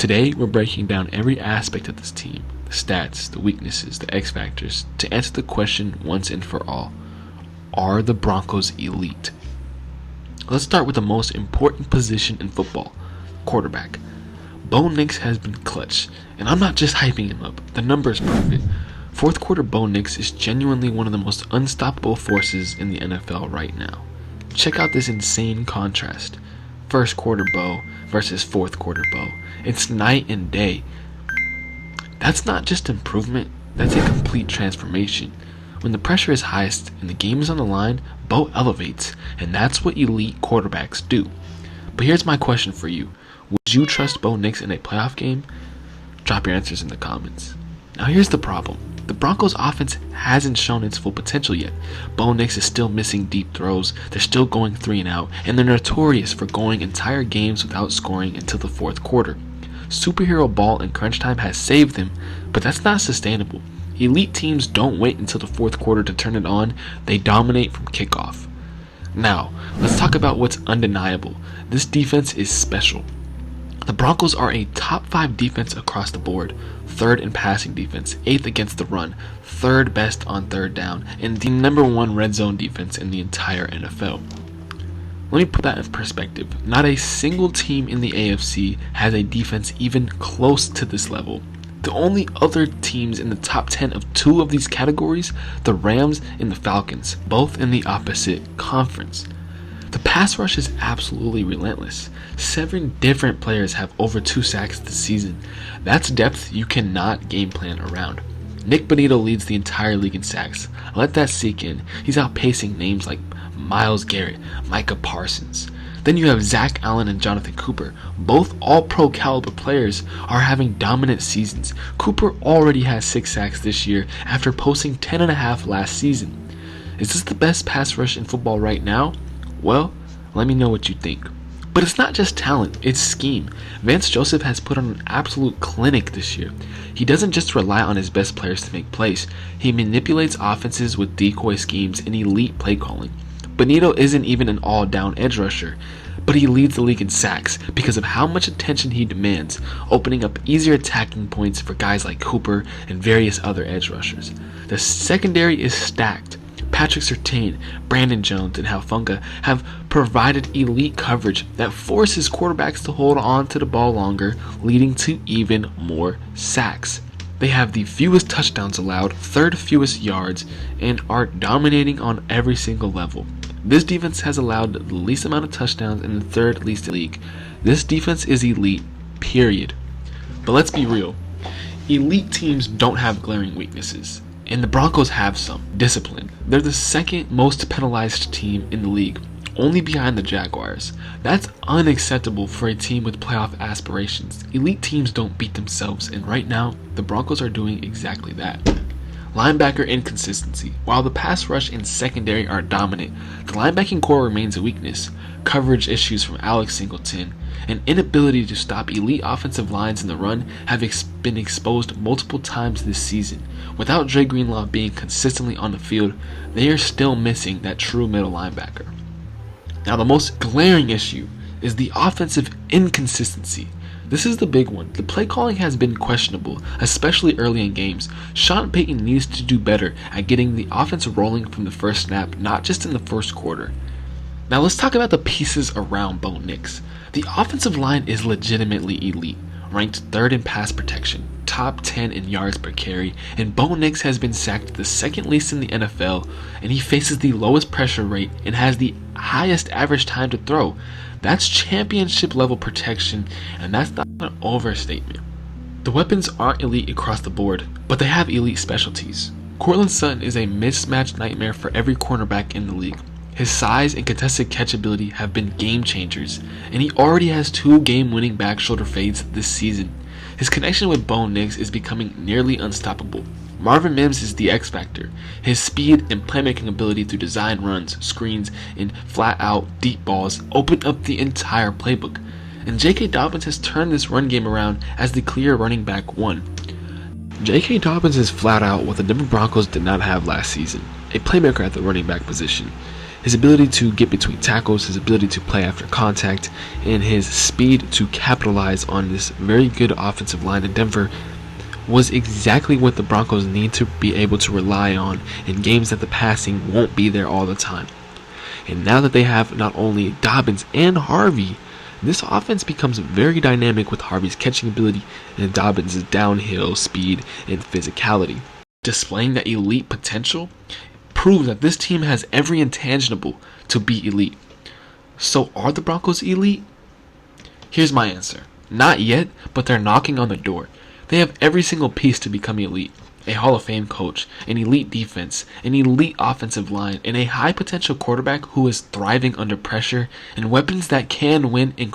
Today, we're breaking down every aspect of this team, the stats, the weaknesses, the X factors, to answer the question once and for all: are the Broncos elite? Let's start with the most important position in football, quarterback. Bo Nix has been clutch, and I'm not just hyping him up. The numbers prove it. Fourth quarter Bo Nix is genuinely one of the most unstoppable forces in the NFL right now. Check out this insane contrast. First quarter Bo versus fourth quarter Bo. It's night and day. That's not just improvement, that's a complete transformation. When the pressure is highest and the game is on the line, Bo elevates, and that's what elite quarterbacks do. But here's my question for you. Would you trust Bo Nix in a playoff game? Drop your answers in the comments. Now here's the problem. The Broncos offense hasn't shown its full potential yet. Bo Nix is still missing deep throws, they're still going 3 and out, and they're notorious for going entire games without scoring until the fourth quarter. Superhero ball in crunch time has saved them, but that's not sustainable. Elite teams don't wait until the fourth quarter to turn it on, they dominate from kickoff. Now, let's talk about what's undeniable. This defense is special. The Broncos are a top 5 defense across the board, 3rd in passing defense, 8th against the run, 3rd best on third down, and the number 1 red zone defense in the entire NFL. Let me put that in perspective. Not a single team in the AFC has a defense even close to this level. The only other teams in the top 10 of 2 of these categories, the Rams and the Falcons, both in the opposite conference. The pass rush is absolutely relentless. 7 different players have over 2 sacks this season. That's depth you cannot game plan around. Nick Bonito leads the entire league in sacks. Let that sink in. He's outpacing names like Myles Garrett, Micah Parsons. Then you have Zach Allen and Jonathan Cooper. Both all-pro caliber players are having dominant seasons. Cooper already has 6 sacks this year after posting 10.5 last season. Is this the best pass rush in football right now? Well, let me know what you think. But it's not just talent, it's scheme. Vance Joseph has put on an absolute clinic this year. He doesn't just rely on his best players to make plays. He manipulates offenses with decoy schemes and elite play calling. Bonito isn't even an all-down edge rusher, but he leads the league in sacks because of how much attention he demands, opening up easier attacking points for guys like Cooper and various other edge rushers. The secondary is stacked. Patrick Surtain, Brandon Jones, and Hufanga have provided elite coverage that forces quarterbacks to hold on to the ball longer, leading to even more sacks. They have the fewest touchdowns allowed, 3rd fewest yards, and are dominating on every single level. This defense has allowed the least amount of touchdowns in the 3rd least in the league. This defense is elite, period. But let's be real. Elite teams don't have glaring weaknesses. And the Broncos have some. Discipline. They're the 2nd most penalized team in the league, only behind the Jaguars. That's unacceptable for a team with playoff aspirations. Elite teams don't beat themselves, and right now, the Broncos are doing exactly that. Linebacker inconsistency. While the pass rush and secondary are dominant, the linebacking core remains a weakness. Coverage issues from Alex Singleton and inability to stop elite offensive lines in the run have been exposed multiple times this season. Without Dre Greenlaw being consistently on the field, they are still missing that true middle linebacker. Now the most glaring issue is the offensive inconsistency. This is the big one. The play calling has been questionable, especially early in games. Sean Payton needs to do better at getting the offense rolling from the first snap, not just in the first quarter. Now let's talk about the pieces around Bo Nix. The offensive line is legitimately elite, ranked 3rd in pass protection, top 10 in yards per carry, and Bo Nix has been sacked the 2nd least in the NFL, and he faces the lowest pressure rate and has the highest average time to throw. That's championship level protection, and that's not an overstatement. The weapons aren't elite across the board, but they have elite specialties. Courtland Sutton is a mismatch nightmare for every cornerback in the league. His size and contested catch ability have been game changers, and he already has 2 game-winning back shoulder fades this season. His connection with Bo Nix is becoming nearly unstoppable. Marvin Mims is the X factor. His speed and playmaking ability through design runs, screens, and flat-out deep balls open up the entire playbook. And J.K. Dobbins has turned this run game around as the clear running back 1. J.K. Dobbins is flat out what the Denver Broncos did not have last season, a playmaker at the running back position. His ability to get between tackles, his ability to play after contact, and his speed to capitalize on this very good offensive line in Denver was exactly what the Broncos need to be able to rely on in games that the passing won't be there all the time. And now that they have not only Dobbins and Harvey, this offense becomes very dynamic with Harvey's catching ability and Dobbins' downhill speed and physicality. Displaying that elite potential proves that this team has every intangible to be elite. So are the Broncos elite? Here's my answer. Not yet, but they're knocking on the door. They have every single piece to become elite. A Hall of Fame coach, an elite defense, an elite offensive line, and a high potential quarterback who is thriving under pressure, and weapons that can win in